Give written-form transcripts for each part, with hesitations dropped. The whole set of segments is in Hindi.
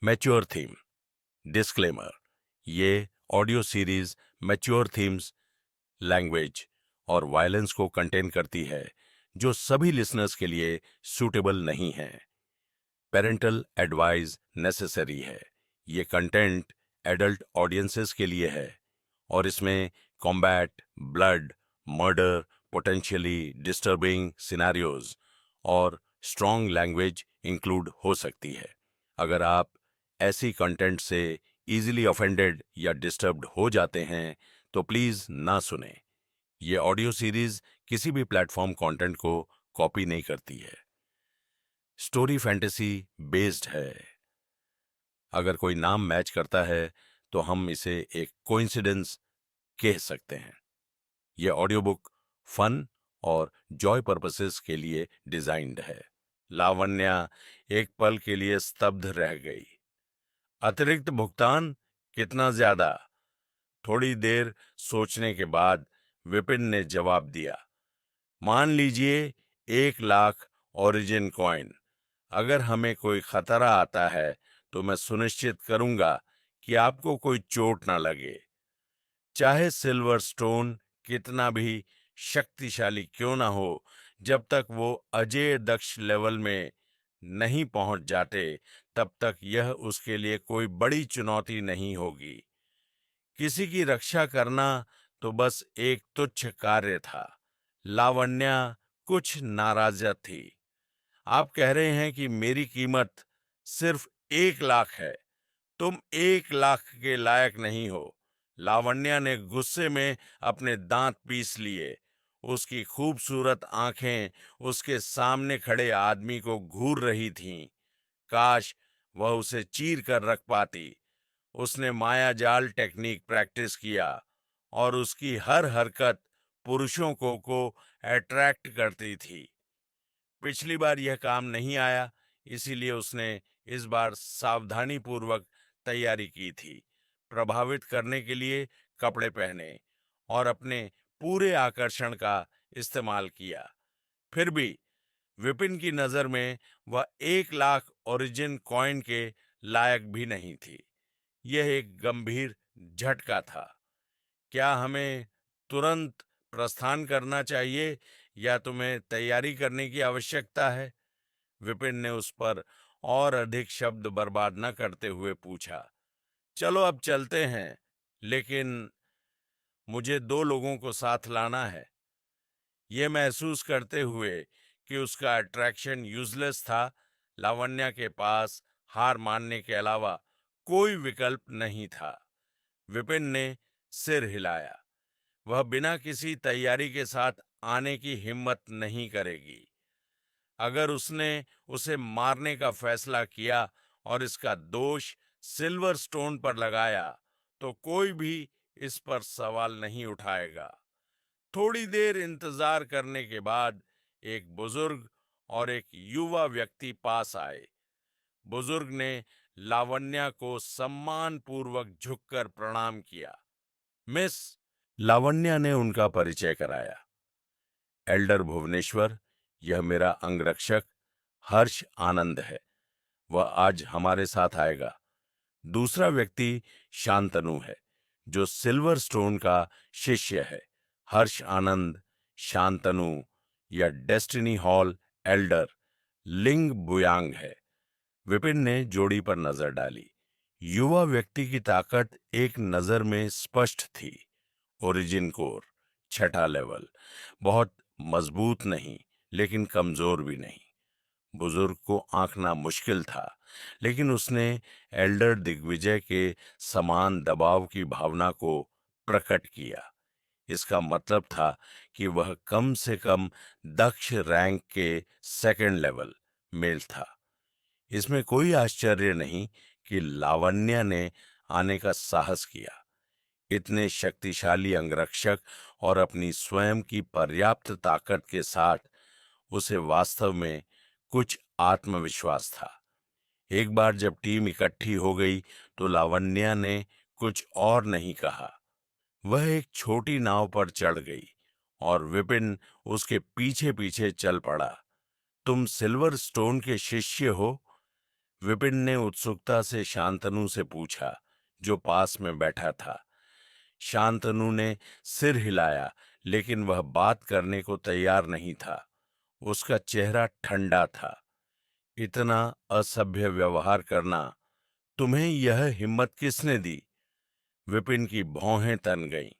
Mature theme. डिस्क्लेमर, ये audio series mature themes, language और वायलेंस को कंटेन करती है जो सभी लिसनर्स के लिए सूटेबल नहीं है। पेरेंटल एडवाइस नेसेसरी है। ये कंटेंट एडल्ट ऑडियंसेस के लिए है और इसमें combat, blood, murder, potentially disturbing scenarios और स्ट्रॉन्ग लैंग्वेज इंक्लूड हो सकती है। अगर आप ऐसी कंटेंट से इजीली ऑफेंडेड या डिस्टर्ब्ड हो जाते हैं तो प्लीज ना सुने। ये ऑडियो सीरीज किसी भी प्लेटफॉर्म कंटेंट को कॉपी नहीं करती है। स्टोरी फैंटेसी बेस्ड है। अगर कोई नाम मैच करता है तो हम इसे एक कोइंसिडेंस कह सकते हैं। यह ऑडियो बुक फन और जॉय पर्पसेस के लिए डिजाइन्ड है। लावण्या एक पल के लिए स्तब्ध रह गई। अतिरिक्त भुगतान कितना ज्यादा? थोड़ी देर सोचने के बाद विपिन ने जवाब दिया, मान लीजिए 1 लाख ओरिजिन कॉइन। अगर हमें कोई खतरा आता है तो मैं सुनिश्चित करूंगा कि आपको कोई चोट ना लगे। चाहे सिल्वर स्टोन कितना भी शक्तिशाली क्यों ना हो, जब तक वो अजेय दक्ष लेवल में नहीं पहुंच जाते तब तक यह उसके लिए कोई बड़ी चुनौती नहीं होगी। किसी की रक्षा करना तो बस एक तुच्छ कार्य था। लावण्या कुछ नाराज थी। आप कह रहे हैं कि मेरी कीमत सिर्फ 1 लाख है। तुम 1 लाख के लायक नहीं हो। लावण्या ने गुस्से में अपने दांत पीस लिए। उसकी खूबसूरत आंखें उसके सामने खड़े आदमी को घूर रही थीं। काश वह उसे चीर कर रख पाती। उसने मायाजाल टेक्निक प्रैक्टिस किया और उसकी हर हरकत पुरुषों को अट्रैक्ट करती थी। पिछली बार यह काम नहीं आया, इसीलिए उसने इस बार सावधानी पूर्वक तैयारी की थी। प्रभावित करने के लिए कपड़े पहने और अपने पूरे आकर्षण का इस्तेमाल किया। फिर भी विपिन की नजर में वह 1 लाख ओरिजिन कॉइन के लायक भी नहीं थी। यह एक गंभीर झटका था। क्या हमें तुरंत प्रस्थान करना चाहिए या तुम्हें तैयारी करने की आवश्यकता है? विपिन ने उस पर और अधिक शब्द बर्बाद न करते हुए पूछा। चलो अब चलते हैं, लेकिन मुझे 2 लोगों को साथ लाना है। ये महसूस करते हुए कि उसका अट्रैक्शन यूजलेस था, लावण्या के पास हार मानने के अलावा कोई विकल्प नहीं था। विपिन ने सिर हिलाया। वह बिना किसी तैयारी के साथ आने की हिम्मत नहीं करेगी। अगर उसने उसे मारने का फैसला किया और इसका दोष सिल्वर स्टोन पर लगाया तो कोई भी इस पर सवाल नहीं उठाएगा। थोड़ी देर इंतजार करने के बाद एक बुजुर्ग और एक युवा व्यक्ति पास आए। बुजुर्ग ने लावण्या को सम्मान पूर्वक झुककर प्रणाम किया। मिस, लावण्या ने उनका परिचय कराया। एल्डर भुवनेश्वर, यह मेरा अंगरक्षक हर्ष आनंद है। वह आज हमारे साथ आएगा। दूसरा व्यक्ति शांतनु है, जो सिल्वर स्टोन का शिष्य है। हर्ष आनंद, शांतनु या डेस्टिनी हॉल एल्डर लिंग बुयांग है। विपिन ने जोड़ी पर नजर डाली। युवा व्यक्ति की ताकत एक नजर में स्पष्ट थी। ओरिजिन कोर, 6 लेवल, बहुत मजबूत नहीं लेकिन कमजोर भी नहीं। बुजुर्ग को आंकना मुश्किल था, लेकिन उसने एल्डर दिग्विजय के समान दबाव की भावना को प्रकट किया। इसका मतलब था कि वह कम से कम दक्ष रैंक के 2nd लेवल मेल था। इसमें कोई आश्चर्य नहीं कि लावण्या ने आने का साहस किया। इतने शक्तिशाली अंगरक्षक और अपनी स्वयं की पर्याप्त ताकत के साथ उसे वास्तव में कुछ आत्मविश्वास था। एक बार जब टीम इकट्ठी हो गई तो लावण्या ने कुछ और नहीं कहा। वह एक छोटी नाव पर चढ़ गई और विपिन उसके पीछे पीछे चल पड़ा। तुम सिल्वर स्टोन के शिष्य हो? विपिन ने उत्सुकता से शांतनु से पूछा, जो पास में बैठा था। शांतनु ने सिर हिलाया, लेकिन वह बात करने को तैयार नहीं था। उसका चेहरा ठंडा था। इतना असभ्य व्यवहार करना, तुम्हें यह हिम्मत किसने दी? विपिन की भौहें तन गईं।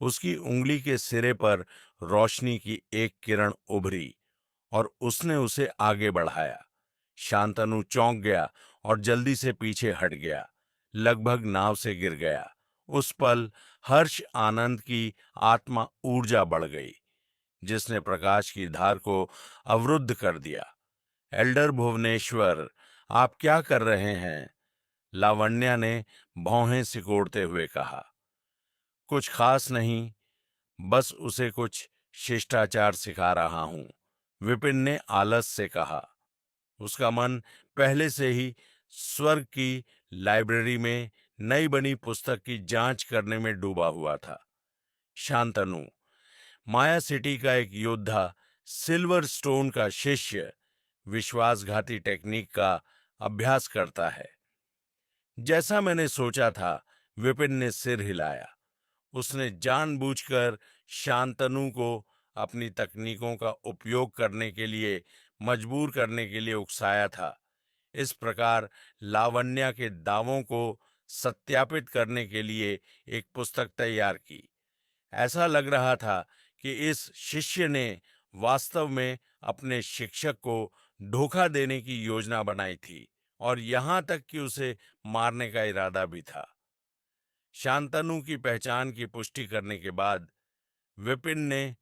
उसकी उंगली के सिरे पर रोशनी की एक किरण उभरी और उसने उसे आगे बढ़ाया। शांतनु चौंक गया और जल्दी से पीछे हट गया, लगभग नाव से गिर गया। उस पल हर्ष आनंद की आत्मा ऊर्जा बढ़ गई, जिसने प्रकाश की धार को अवरुद्ध कर दिया। एल्डर भुवनेश्वर, आप क्या कर रहे हैं? लावण्या ने भौहें सिकोड़ते हुए कहा। कुछ खास नहीं, बस उसे कुछ शिष्टाचार सिखा रहा हूं, विपिन ने आलस से कहा। उसका मन पहले से ही स्वर्ग की लाइब्रेरी में नई बनी पुस्तक की जांच करने में डूबा हुआ था। शांतनु, माया सिटी का एक योद्धा, सिल्वर स्टोन का शिष्य, विश्वासघाती टेक्निक का अभ्यास करता है। जैसा मैंने सोचा था, विपिन ने सिर हिलाया। उसने जानबूझकर शांतनु को अपनी तकनीकों का उपयोग करने के लिए मजबूर करने के लिए उकसाया था। इस प्रकार लावण्या के दावों को सत्यापित करने के लिए एक पुस्तक तैयार की। ऐसा लग रहा था कि इस शिष्य ने वास्तव में अपने शिक्षक को धोखा देने की योजना बनाई थी और यहाँ तक कि उसे मारने का इरादा भी था। शांतनु की पहचान की पुष्टि करने के बाद विपिन ने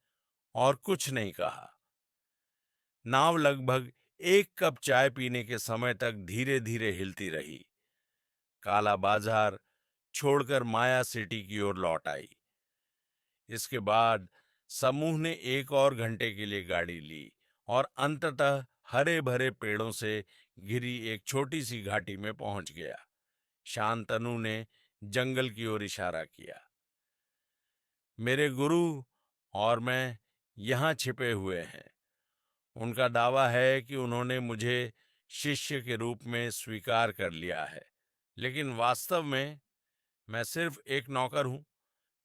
और कुछ नहीं कहा। नाव लगभग 1 कप चाय पीने के समय तक धीरे धीरे हिलती रही। काला बाजार छोड़कर माया सिटी की ओर लौट आई। इसके बाद समूह ने 1 और घंटे के लिए गाड़ी ली और अंततः हरे भरे पेड़ों से घिरी एक छोटी सी घाटी में पहुंच गया। शांतनु ने जंगल की ओर इशारा किया। मेरे गुरु और मैं यहाँ छिपे हुए हैं। उनका दावा है कि उन्होंने मुझे शिष्य के रूप में स्वीकार कर लिया है, लेकिन वास्तव में मैं सिर्फ एक नौकर हूँ।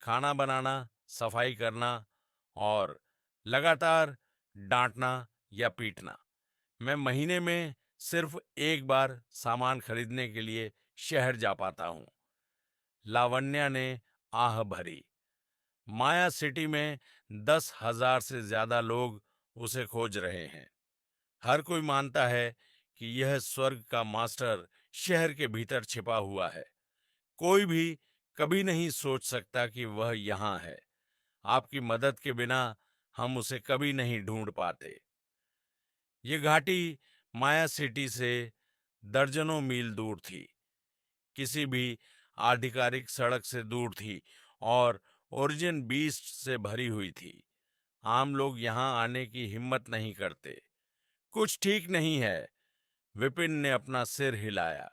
खाना बनाना, सफाई करना और लगातार डांटना या पीटना। मैं महीने में सिर्फ एक बार सामान खरीदने के लिए शहर जा पाता हूँ। लावण्या ने आह भरी। माया सिटी में 10,000 से ज्यादा लोग उसे खोज रहे हैं। हर कोई मानता है कि यह स्वर्ग का मास्टर शहर के भीतर छिपा हुआ है। कोई भी कभी नहीं सोच सकता कि वह यहाँ है। आपकी मदद के बिना हम उसे कभी नहीं ढूंढ पाते। ये घाटी माया सिटी से दर्जनों मील दूर थी, किसी भी आधिकारिक सड़क से दूर थी और ओरिजिन बीस्ट से भरी हुई थी। आम लोग यहाँ आने की हिम्मत नहीं करते। कुछ ठीक नहीं है। विपिन ने अपना सिर हिलाया।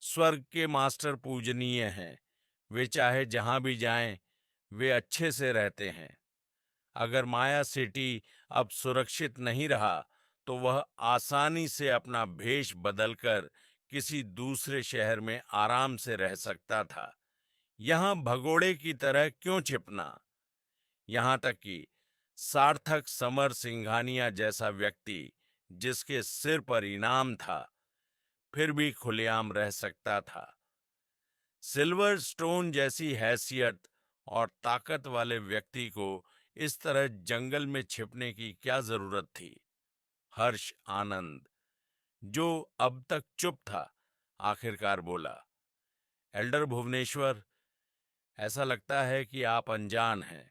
स्वर्ग के मास्टर पूजनीय हैं। वे चाहे जहां भी जाएं, वे अच्छे से रहते हैं। अगर माया सिटी अब सुरक्षित नहीं रहा, तो वह आसानी से अपना भेष बदलकर किसी दूसरे शहर में आराम से रह सकता था। यहाँ भगोड़े की तरह क्यों छिपना? यहाँ तक कि सार्थक समर सिंघानिया जैसा व्यक्ति, जिसके सिर पर इनाम था, फिर भी खुलेआम रह सकता था। सिल्वर स्टोन जैसी हैसियत और ताकत वाले व्यक्ति को इस तरह जंगल में छिपने की क्या जरूरत थी? हर्ष आनंद, जो अब तक चुप था, आखिरकार बोला। एल्डर भुवनेश्वर, ऐसा लगता है कि आप अनजान हैं।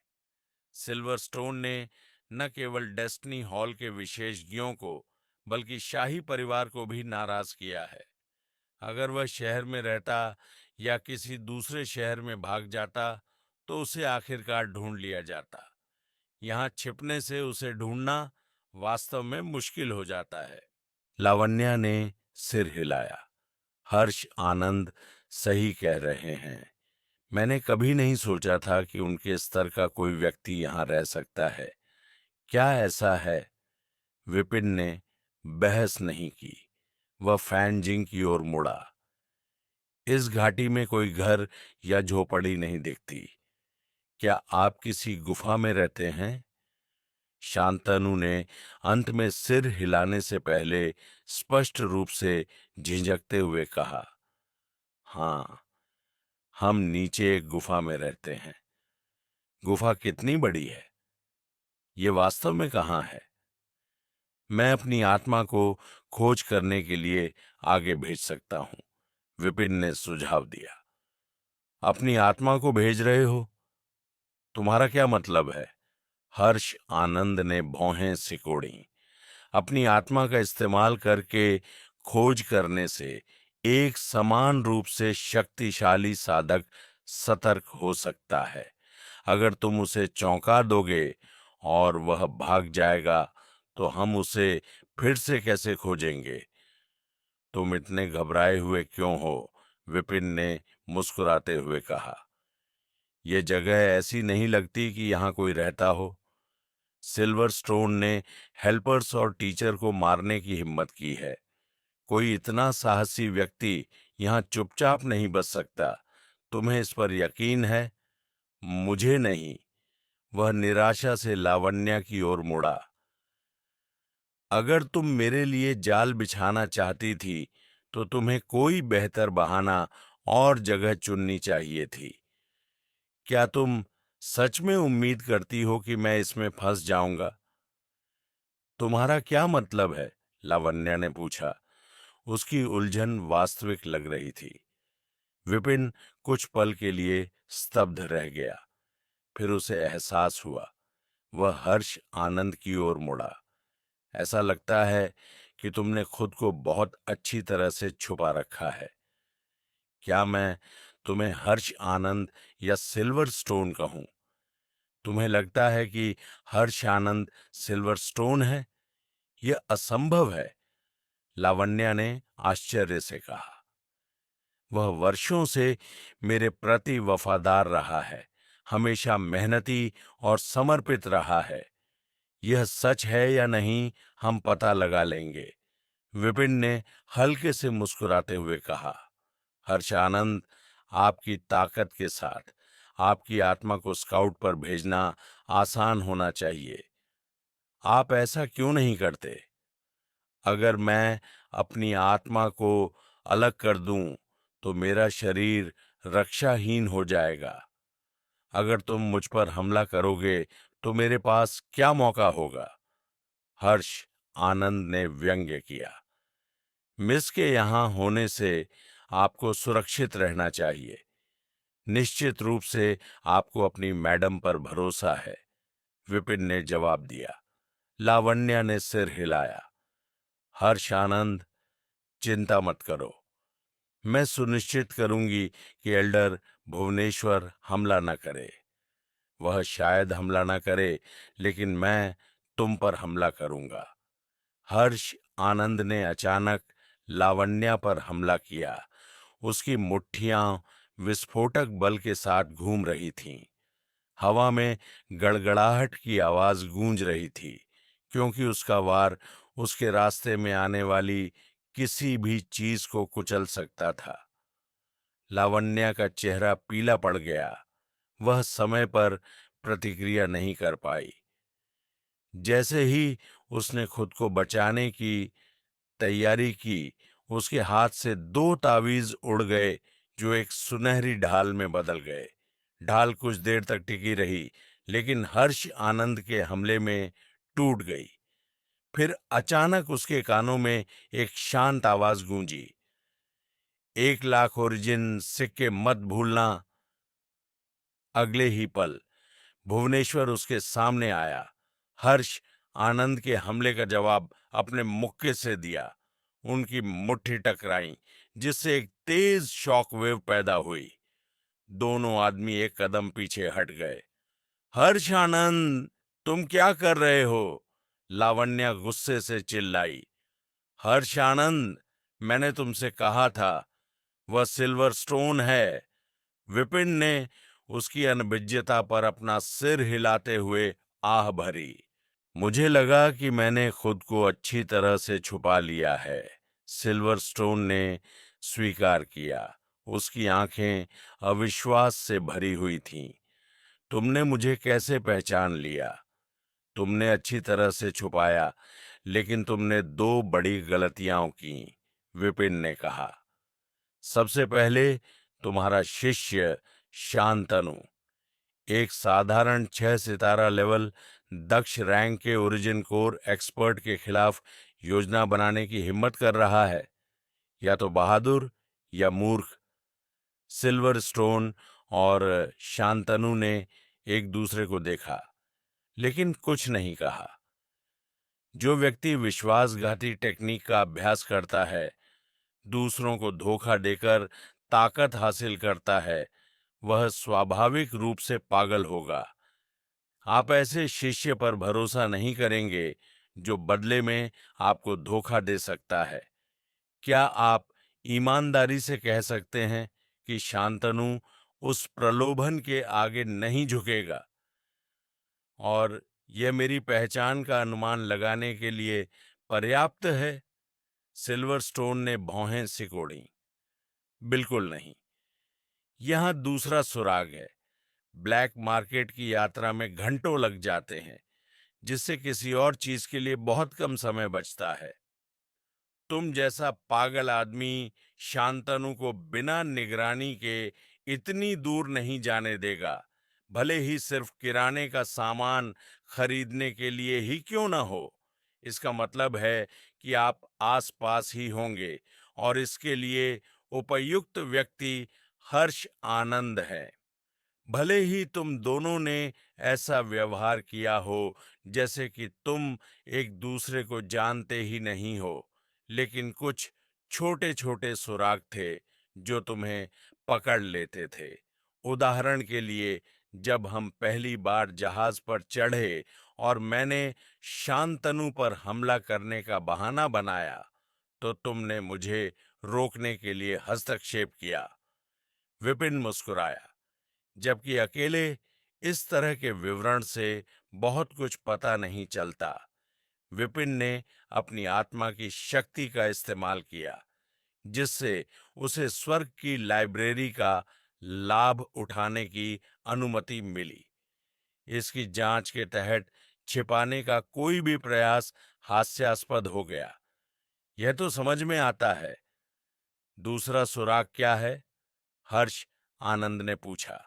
सिल्वर स्टोन ने न केवल डेस्टिनी हॉल के विशेषज्ञों को, बल्कि शाही परिवार को भी नाराज किया है। अगर वह शहर में रहता या किसी दूसरे शहर में भाग जाता, तो उसे आखिरकार ढूंढ लिया जाता। यहाँ छिपने से उसे ढूंढना वास्तव में मुश्किल हो जाता है। लावण्या ने सिर हिलाया। हर्ष आनंद सही कह रहे हैं। मैंने कभी नहीं सोचा था कि उनके स्तर का कोई व्यक्ति यहाँ रह सकता है। क्या ऐसा है? विपिन ने बहस नहीं की। वह फैनजिंग की ओर मुड़ा। इस घाटी में कोई घर या झोपड़ी नहीं दिखती। क्या आप किसी गुफा में रहते हैं? शांतनु ने अंत में सिर हिलाने से पहले स्पष्ट रूप से झिझकते हुए कहा, हाँ, हम नीचे एक गुफा में रहते हैं। गुफा कितनी बड़ी है? ये वास्तव में कहाँ है? मैं अपनी आत्मा को खोज करने के लिए आगे भेज सकता हूं, विपिन ने सुझाव दिया। अपनी आत्मा को भेज रहे हो? तुम्हारा क्या मतलब है? हर्ष आनंद ने भौहें सिकोड़ी। अपनी आत्मा का इस्तेमाल करके खोज करने से एक समान रूप से शक्तिशाली साधक सतर्क हो सकता है। अगर तुम उसे चौंका दोगे और वह भाग जाएगा तो हम उसे फिर से कैसे खोजेंगे? तुम इतने घबराए हुए क्यों हो? विपिन ने मुस्कुराते हुए कहा। यह जगह ऐसी नहीं लगती कि यहां कोई रहता हो। सिल्वर स्टोन ने हेल्पर्स और टीचर को मारने की हिम्मत की है। कोई इतना साहसी व्यक्ति यहां चुपचाप नहीं बच सकता। तुम्हें इस पर यकीन है? मुझे नहीं। वह निराशा से लावण्या की ओर मुड़ा। अगर तुम मेरे लिए जाल बिछाना चाहती थी तो तुम्हें कोई बेहतर बहाना और जगह चुननी चाहिए थी। क्या तुम सच में उम्मीद करती हो कि मैं इसमें फंस जाऊंगा? तुम्हारा क्या मतलब है? लावण्या ने पूछा। उसकी उलझन वास्तविक लग रही थी। विपिन कुछ पल के लिए स्तब्ध रह गया। फिर उसे एहसास हुआ। वह हर्ष आनंद की ओर मुड़ा। ऐसा लगता है कि तुमने खुद को बहुत अच्छी तरह से छुपा रखा है। क्या मैं तुम्हें हर्ष आनंद या सिल्वर स्टोन कहूं? तुम्हें लगता है कि हर्ष आनंद सिल्वर स्टोन है? यह असंभव है, लावण्या ने आश्चर्य से कहा। वह वर्षों से मेरे प्रति वफादार रहा है, हमेशा मेहनती और समर्पित रहा है। यह सच है या नहीं, हम पता लगा लेंगे, विपिन ने हल्के से मुस्कुराते हुए कहा। हर्षानंद, आपकी ताकत के साथ आपकी आत्मा को स्काउट पर भेजना आसान होना चाहिए। आप ऐसा क्यों नहीं करते? अगर मैं अपनी आत्मा को अलग कर दूं तो मेरा शरीर रक्षाहीन हो जाएगा। अगर तुम मुझ पर हमला करोगे तो मेरे पास क्या मौका होगा? हर्ष आनंद ने व्यंग्य किया। मिस के यहां होने से आपको सुरक्षित रहना चाहिए। निश्चित रूप से आपको अपनी मैडम पर भरोसा है, विपिन ने जवाब दिया। लावण्या ने सिर हिलाया। हर्ष आनंद, चिंता मत करो। मैं सुनिश्चित करूंगी कि एल्डर भुवनेश्वर हमला न करे। वह शायद हमला न करे, लेकिन मैं तुम पर हमला करूंगा। हर्ष आनंद ने अचानक लावण्या पर हमला किया। उसकी मुट्ठियां विस्फोटक बल के साथ घूम रही थीं। हवा में गड़गड़ाहट की आवाज गूंज रही थी, क्योंकि उसका वार उसके रास्ते में आने वाली किसी भी चीज को कुचल सकता था। लावण्या का चेहरा पीला पड़ गया। वह समय पर प्रतिक्रिया नहीं कर पाई। जैसे ही उसने खुद को बचाने की तैयारी की, उसके हाथ से दो तावीज उड़ गए जो एक सुनहरी ढाल में बदल गए। ढाल कुछ देर तक टिकी रही, लेकिन हर्ष आनंद के हमले में टूट गई। फिर अचानक उसके कानों में एक शांत आवाज गूंजी, 1 लाख ओरिजिन सिक्के मत भूलना। अगले ही पल भुवनेश्वर उसके सामने आया। हर्ष आनंद के हमले का जवाब अपने मुक्के से दिया। उनकी मुट्ठी टकराई, जिससे एक तेज शॉकवेव पैदा हुई। दोनों आदमी एक कदम पीछे हट गए। हर्ष आनंद, तुम क्या कर रहे हो? लावण्या गुस्से से चिल्लाई। हर्ष आनंद, मैंने तुमसे कहा था, वह सिल्वर स्टोन है। विपिन ने उसकी अनभिज्ञता पर अपना सिर हिलाते हुए आह भरी। मुझे लगा कि मैंने खुद को अच्छी तरह से छुपा लिया है, सिल्वरस्टोन ने स्वीकार किया। उसकी आंखें अविश्वास से भरी हुई थीं। तुमने मुझे कैसे पहचान लिया? तुमने अच्छी तरह से छुपाया, लेकिन तुमने दो बड़ी गलतियां की, विपिन ने कहा। सबसे पहले तुम्हारा शिष्य शांतनु एक साधारण 6 सितारा लेवल दक्ष रैंक के ओरिजिन कोर एक्सपर्ट के खिलाफ योजना बनाने की हिम्मत कर रहा है। या तो बहादुर या मूर्ख। सिल्वरस्टोन और शांतनु ने एक दूसरे को देखा, लेकिन कुछ नहीं कहा। जो व्यक्ति विश्वासघाती टेक्निक का अभ्यास करता है, दूसरों को धोखा देकर ताकत हासिल करता है, वह स्वाभाविक रूप से पागल होगा। आप ऐसे शिष्य पर भरोसा नहीं करेंगे जो बदले में आपको धोखा दे सकता है। क्या आप ईमानदारी से कह सकते हैं कि शांतनु उस प्रलोभन के आगे नहीं झुकेगा? और यह मेरी पहचान का अनुमान लगाने के लिए पर्याप्त है? सिल्वरस्टोन ने भौहें सिकोड़ी। बिल्कुल नहीं। यहां दूसरा सुराग है। ब्लैक मार्केट की यात्रा में घंटों लग जाते हैं, जिससे किसी और चीज के लिए बहुत कम समय बचता है। तुम जैसा पागल आदमी शांतनु को बिना निगरानी के इतनी दूर नहीं जाने देगा, भले ही सिर्फ किराने का सामान खरीदने के लिए ही क्यों ना हो। इसका मतलब है कि आप आसपास ही होंगे, और इसके लिए उपयुक्त व्यक्ति हर्ष आनंद है। भले ही तुम दोनों ने ऐसा व्यवहार किया हो जैसे कि तुम एक दूसरे को जानते ही नहीं हो, लेकिन कुछ छोटे छोटे सुराग थे जो तुम्हें पकड़ लेते थे। उदाहरण के लिए, जब हम पहली बार जहाज पर चढ़े और मैंने शांतनु पर हमला करने का बहाना बनाया, तो तुमने मुझे रोकने के लिए हस्तक्षेप किया। विपिन मुस्कुराया। जबकि अकेले इस तरह के विवरण से बहुत कुछ पता नहीं चलता। विपिन ने अपनी आत्मा की शक्ति का इस्तेमाल किया, जिससे उसे स्वर्ग की लाइब्रेरी का लाभ उठाने की अनुमति मिली। इसकी जांच के तहत छिपाने का कोई भी प्रयास हास्यास्पद हो गया। यह तो समझ में आता है। दूसरा सुराग क्या है? हर्ष आनंद ने पूछा।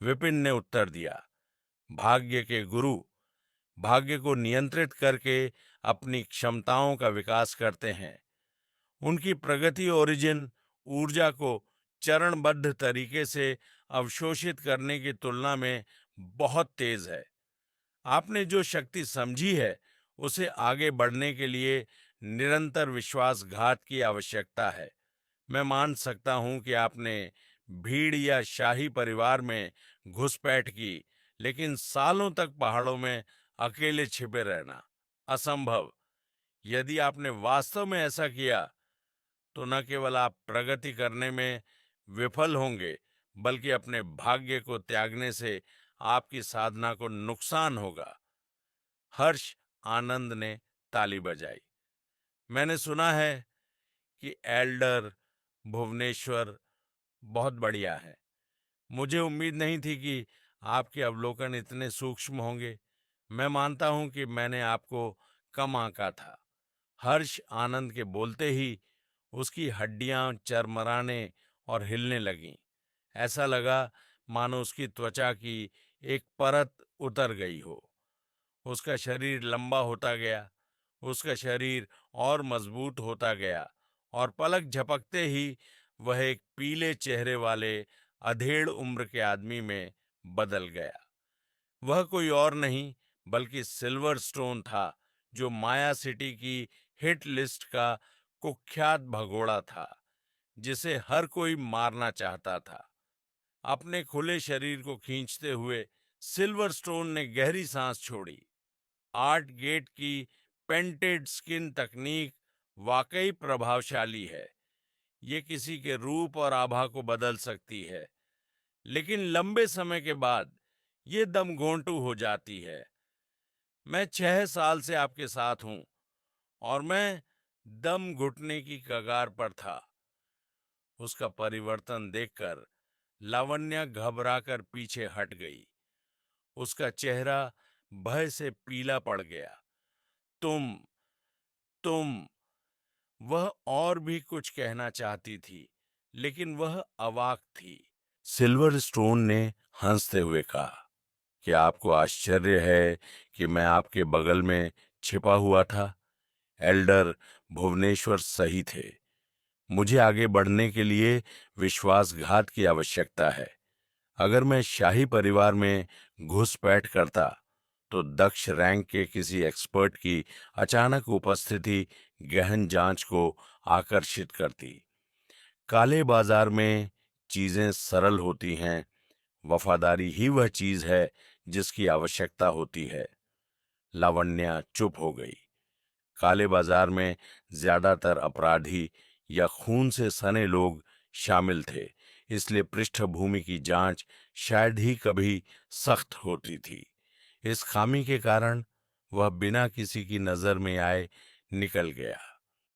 विपिन ने उत्तर दिया, भाग्य के गुरु भाग्य को नियंत्रित करके अपनी क्षमताओं का विकास करते हैं। उनकी प्रगति ओरिजिन ऊर्जा को चरणबद्ध तरीके से अवशोषित करने की तुलना में बहुत तेज है। आपने जो शक्ति समझी है, उसे आगे बढ़ने के लिए निरंतर विश्वासघात की आवश्यकता है। मैं मान सकता हूं कि आपने भीड़ या शाही परिवार में घुसपैठ की, लेकिन सालों तक पहाड़ों में अकेले छिपे रहना असंभव। यदि आपने वास्तव में ऐसा किया, तो न केवल आप प्रगति करने में विफल होंगे, बल्कि अपने भाग्य को त्यागने से आपकी साधना को नुकसान होगा। हर्ष आनंद ने ताली बजाई। मैंने सुना है कि एल्डर भुवनेश्वर बहुत बढ़िया है। मुझे उम्मीद नहीं थी कि आपके अवलोकन इतने सूक्ष्म होंगे। मैं मानता हूं कि मैंने आपको कम आंका था। हर्ष आनंद के बोलते ही उसकी हड्डियां चरमराने और हिलने लगीं। ऐसा लगा मानो उसकी त्वचा की एक परत उतर गई हो। उसका शरीर लंबा होता गया, उसका शरीर और मजबूत होता गया, और पलक झपकते ही वह एक पीले चेहरे वाले अधेड़ उम्र के आदमी में बदल गया। वह कोई और नहीं बल्कि सिल्वरस्टोन था, जो माया सिटी की हिट लिस्ट का कुख्यात भगोड़ा था, जिसे हर कोई मारना चाहता था। अपने खुले शरीर को खींचते हुए सिल्वरस्टोन ने गहरी सांस छोड़ी। आर्ट गेट की पेंटेड स्किन तकनीक वाकई प्रभावशाली है। ये किसी के रूप और आभा को बदल सकती है, लेकिन लंबे समय के बाद ये दमघोंटू हो जाती है। मैं 6 साल से आपके साथ हूं, और मैं दम घुटने की कगार पर था। उसका परिवर्तन देखकर लावण्या घबराकर पीछे हट गई। उसका चेहरा भय से पीला पड़ गया। तुम वह और भी कुछ कहना चाहती थी, लेकिन वह अवाक थी। सिल्वर स्टोन ने हंसते हुए कहा, क्या आपको आश्चर्य है कि मैं आपके बगल में छिपा हुआ था? एल्डर भुवनेश्वर सही थे। मुझे आगे बढ़ने के लिए विश्वासघात की आवश्यकता है। अगर मैं शाही परिवार में घुसपैठ करता तो दक्ष रैंक के किसी एक्सपर्ट की अचानक उपस्थिति गहन जांच को आकर्षित करती। काले बाजार में चीजें सरल होती हैं। वफादारी ही वह चीज है जिसकी आवश्यकता होती है। लावण्या चुप हो गई। काले बाजार में ज्यादातर अपराधी या खून से सने लोग शामिल थे, इसलिए पृष्ठभूमि की जांच शायद ही कभी सख्त होती थी। इस खामी के कारण वह बिना किसी की नजर में आए निकल गया।